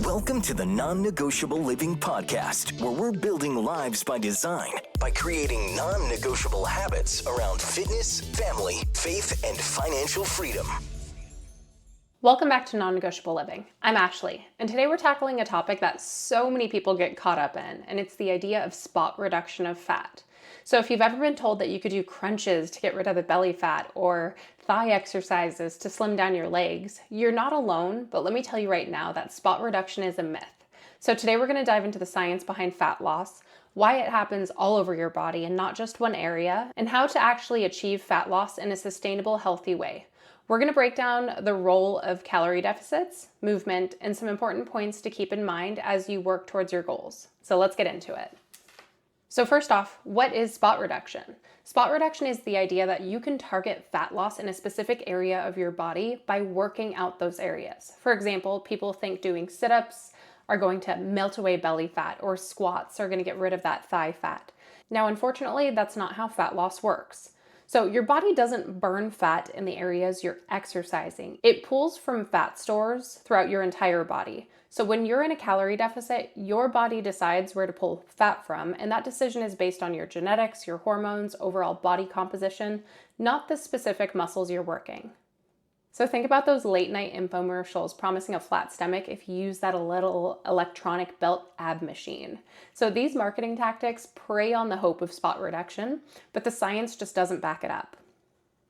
Welcome to the Non Negotiable Living podcast, where we're building lives by design by creating non negotiable habits around fitness, family, faith, and financial freedom. Welcome back to Non Negotiable Living. I'm Ashley, and today we're tackling a topic that so many people get caught up in, and it's the idea of spot reduction of fat. So if you've ever been told that you could do crunches to get rid of the belly fat or thigh exercises to slim down your legs, you're not alone, but let me tell you right now that spot reduction is a myth. So today we're going to dive into the science behind fat loss, why it happens all over your body and not just one area, and how to actually achieve fat loss in a sustainable, healthy way. We're going to break down the role of calorie deficits, movement, and some important points to keep in mind as you work towards your goals. So let's get into it. So first off, what is spot reduction? Spot reduction is the idea that you can target fat loss in a specific area of your body by working out those areas. For example, people think doing sit-ups are going to melt away belly fat, or squats are going to get rid of that thigh fat. Now, unfortunately, that's not how fat loss works. So your body doesn't burn fat in the areas you're exercising. It pulls from fat stores throughout your entire body. So when you're in a calorie deficit, your body decides where to pull fat from, and that decision is based on your genetics, your hormones, overall body composition, not the specific muscles you're working. So think about those late night infomercials promising a flat stomach if you use that little electronic belt ab machine. So these marketing tactics prey on the hope of spot reduction, but the science just doesn't back it up.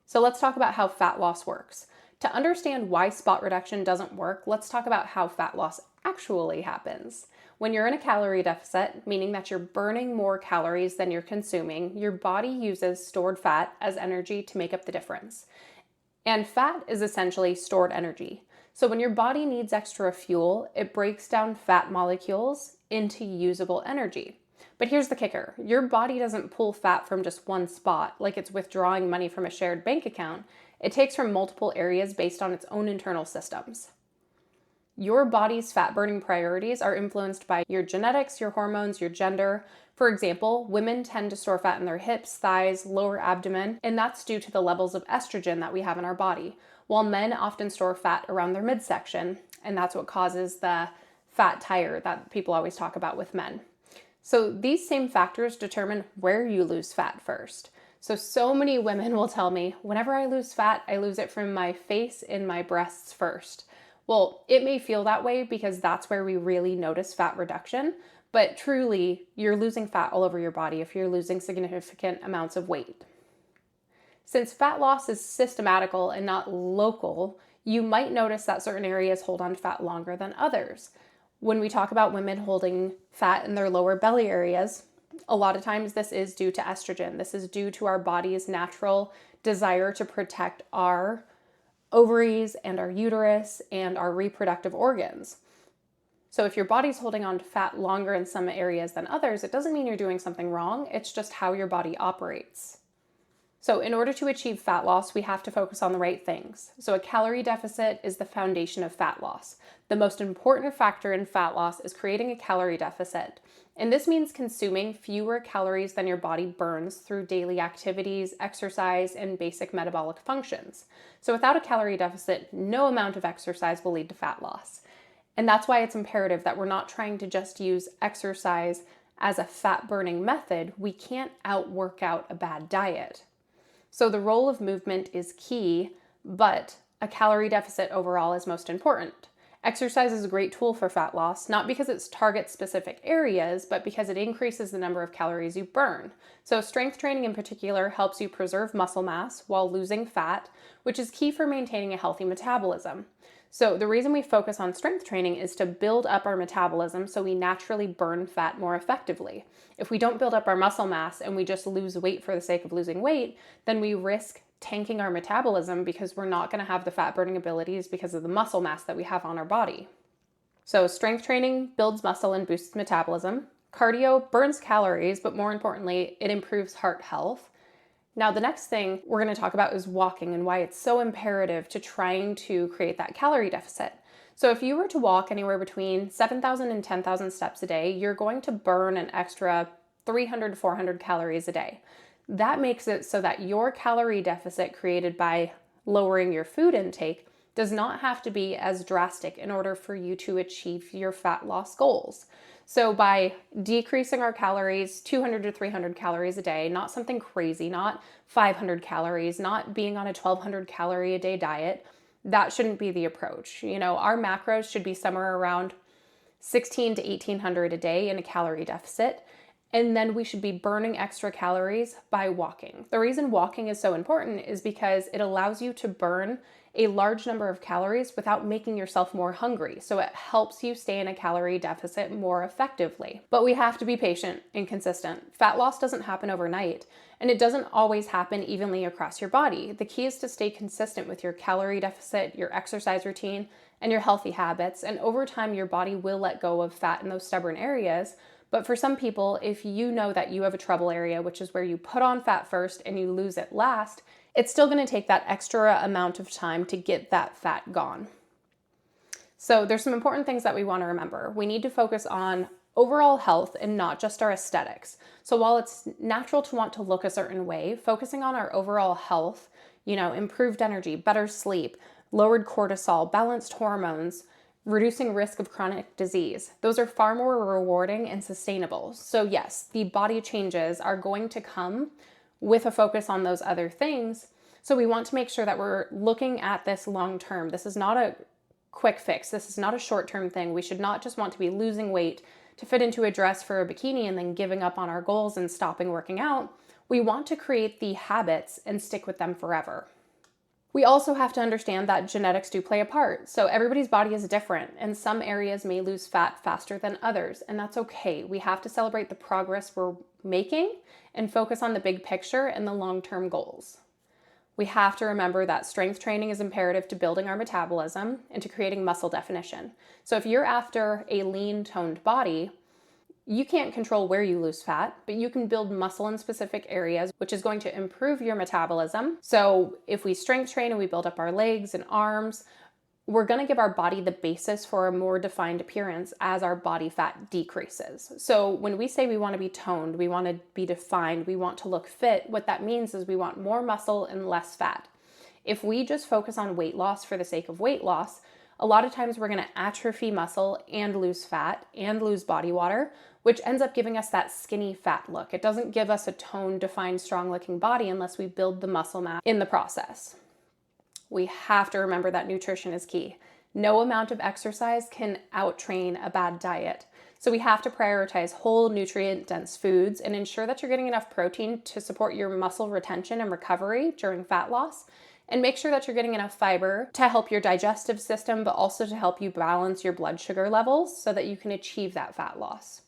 So let's talk about how fat loss works. To understand why spot reduction doesn't work, let's talk about how fat loss actually happens. When you're in a calorie deficit, meaning that you're burning more calories than you're consuming, your body uses stored fat as energy to make up the difference. And fat is essentially stored energy. So when your body needs extra fuel, it breaks down fat molecules into usable energy. But here's the kicker. Your body doesn't pull fat from just one spot, like it's withdrawing money from a shared bank account. It takes from multiple areas based on its own internal systems. Your body's fat burning priorities are influenced by your genetics, your hormones, your gender. For example, women tend to store fat in their hips, thighs, lower abdomen, and that's due to the levels of estrogen that we have in our body, while men often store fat around their midsection, and that's what causes the fat tire that people always talk about with men. So these same factors determine where you lose fat first. So many women will tell me, whenever I lose fat, I lose it from my face and my breasts first. Well, it may feel that way because that's where we really notice fat reduction, but truly, you're losing fat all over your body if you're losing significant amounts of weight. Since fat loss is systematical and not local, you might notice that certain areas hold on to fat longer than others. When we talk about women holding fat in their lower belly areas, a lot of times this is due to estrogen. This is due to our body's natural desire to protect our ovaries and our uterus and our reproductive organs. So if your body's holding on to fat longer in some areas than others, it doesn't mean you're doing something wrong. It's just how your body operates. So in order to achieve fat loss, we have to focus on the right things. So a calorie deficit is the foundation of fat loss. The most important factor in fat loss is creating a calorie deficit. And this means consuming fewer calories than your body burns through daily activities, exercise, and basic metabolic functions. So without a calorie deficit, no amount of exercise will lead to fat loss. And that's why it's imperative that we're not trying to just use exercise as a fat burning method. We can't out-work out a bad diet. So the role of movement is key, but a calorie deficit overall is most important. Exercise is a great tool for fat loss, not because it targets specific areas, but because it increases the number of calories you burn. So strength training in particular helps you preserve muscle mass while losing fat, which is key for maintaining a healthy metabolism. So the reason we focus on strength training is to build up our metabolism so we naturally burn fat more effectively. If we don't build up our muscle mass and we just lose weight for the sake of losing weight, then we risk tanking our metabolism because we're not going to have the fat burning abilities because of the muscle mass that we have on our body. So strength training builds muscle and boosts metabolism. Cardio burns calories, but more importantly, it improves heart health. Now, the next thing we're going to talk about is walking and why it's so imperative to trying to create that calorie deficit. So if you were to walk anywhere between 7,000 and 10,000 steps a day, you're going to burn an extra 300 to 400 calories a day. That makes it so that your calorie deficit created by lowering your food intake does not have to be as drastic in order for you to achieve your fat loss goals. So by decreasing our calories, 200 to 300 calories a day, not something crazy, not 500 calories, not being on a 1,200 calorie a day diet, that shouldn't be the approach. Our macros should be somewhere around 16 to 1,800 a day in a calorie deficit. And then we should be burning extra calories by walking. The reason walking is so important is because it allows you to burn a large number of calories without making yourself more hungry. So it helps you stay in a calorie deficit more effectively. But we have to be patient and consistent. Fat loss doesn't happen overnight, and it doesn't always happen evenly across your body. The key is to stay consistent with your calorie deficit, your exercise routine, and your healthy habits. And over time, your body will let go of fat in those stubborn areas. But for some people, if you know that you have a trouble area, which is where you put on fat first and you lose it last, it's still going to take that extra amount of time to get that fat gone. So there's some important things that we want to remember. We need to focus on overall health and not just our aesthetics. So while it's natural to want to look a certain way, focusing on our overall health, improved energy, better sleep, lowered cortisol, balanced hormones, reducing risk of chronic disease. Those are far more rewarding and sustainable. So yes, the body changes are going to come with a focus on those other things. So we want to make sure that we're looking at this long term. This is not a quick fix. This is not a short-term thing. We should not just want to be losing weight to fit into a dress for a bikini and then giving up on our goals and stopping working out. We want to create the habits and stick with them forever. We also have to understand that genetics do play a part. So everybody's body is different, and some areas may lose fat faster than others, and that's okay. We have to celebrate the progress we're making and focus on the big picture and the long-term goals. We have to remember that strength training is imperative to building our metabolism and to creating muscle definition. So if you're after a lean, toned body, you can't control where you lose fat, but you can build muscle in specific areas, which is going to improve your metabolism. So if we strength train and we build up our legs and arms, we're going to give our body the basis for a more defined appearance as our body fat decreases. So when we say we want to be toned, we want to be defined, we want to look fit, what that means is we want more muscle and less fat. If we just focus on weight loss for the sake of weight loss, a lot of times we're going to atrophy muscle and lose fat and lose body water, which ends up giving us that skinny fat look. It doesn't give us a toned, defined, strong looking body unless we build the muscle mass in the process. We have to remember that nutrition is key. No amount of exercise can out-train a bad diet. So we have to prioritize whole, nutrient-dense foods and ensure that you're getting enough protein to support your muscle retention and recovery during fat loss. And make sure that you're getting enough fiber to help your digestive system, but also to help you balance your blood sugar levels so that you can achieve that fat loss.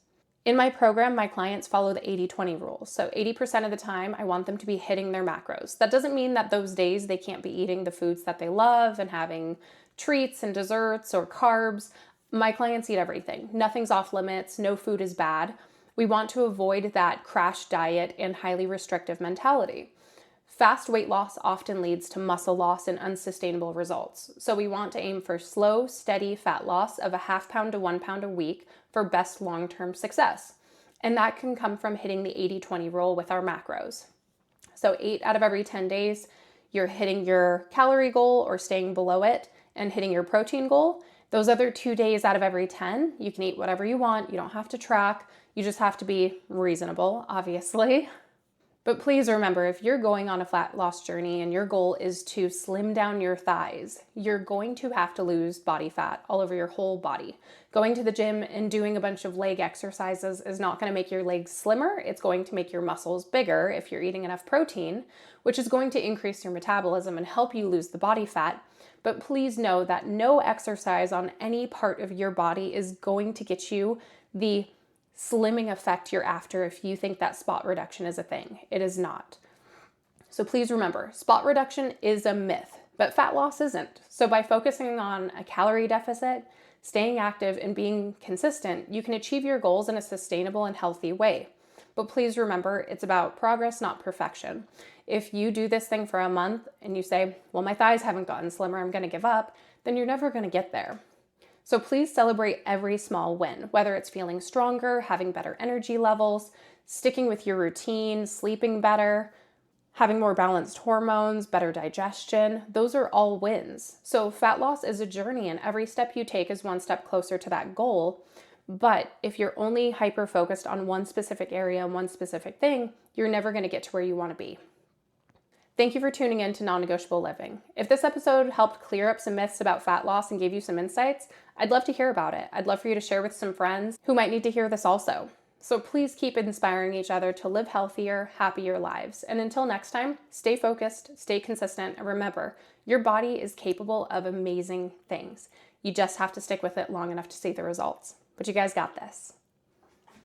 In my program, my clients follow the 80-20 rule. So 80% of the time, I want them to be hitting their macros. That doesn't mean that those days they can't be eating the foods that they love and having treats and desserts or carbs. My clients eat everything. Nothing's off limits. No food is bad. We want to avoid that crash diet and highly restrictive mentality. Fast weight loss often leads to muscle loss and unsustainable results. So we want to aim for slow, steady fat loss of a 0.5 pound to 1 pound a week for best long-term success. And that can come from hitting the 80-20 rule with our macros. So 8 out of every 10 days, you're hitting your calorie goal or staying below it and hitting your protein goal. Those other 2 days out of every 10, you can eat whatever you want. You don't have to track. You just have to be reasonable, obviously. But please remember, if you're going on a fat loss journey and your goal is to slim down your thighs, you're going to have to lose body fat all over your whole body. Going to the gym and doing a bunch of leg exercises is not going to make your legs slimmer. It's going to make your muscles bigger if you're eating enough protein, which is going to increase your metabolism and help you lose the body fat. But please know that no exercise on any part of your body is going to get you the slimming effect you're after if you think that spot reduction is a thing. It is not. So please remember, spot reduction is a myth, but fat loss isn't. So by focusing on a calorie deficit, staying active, and being consistent, you can achieve your goals in a sustainable and healthy way. But please remember, it's about progress, not perfection. If you do this thing for a month and you say, well, my thighs haven't gotten slimmer, I'm going to give up, then you're never going to get there. So please celebrate every small win, whether it's feeling stronger, having better energy levels, sticking with your routine, sleeping better, having more balanced hormones, better digestion, those are all wins. So fat loss is a journey, and every step you take is one step closer to that goal. But if you're only hyper-focused on one specific area and one specific thing, you're never going to get to where you want to be. Thank you for tuning in to Non Negotiable Living. If this episode helped clear up some myths about fat loss and gave you some insights, I'd love to hear about it. I'd love for you to share with some friends who might need to hear this also. So please keep inspiring each other to live healthier, happier lives. And until next time, stay focused, stay consistent, and remember, your body is capable of amazing things. You just have to stick with it long enough to see the results. But you guys got this.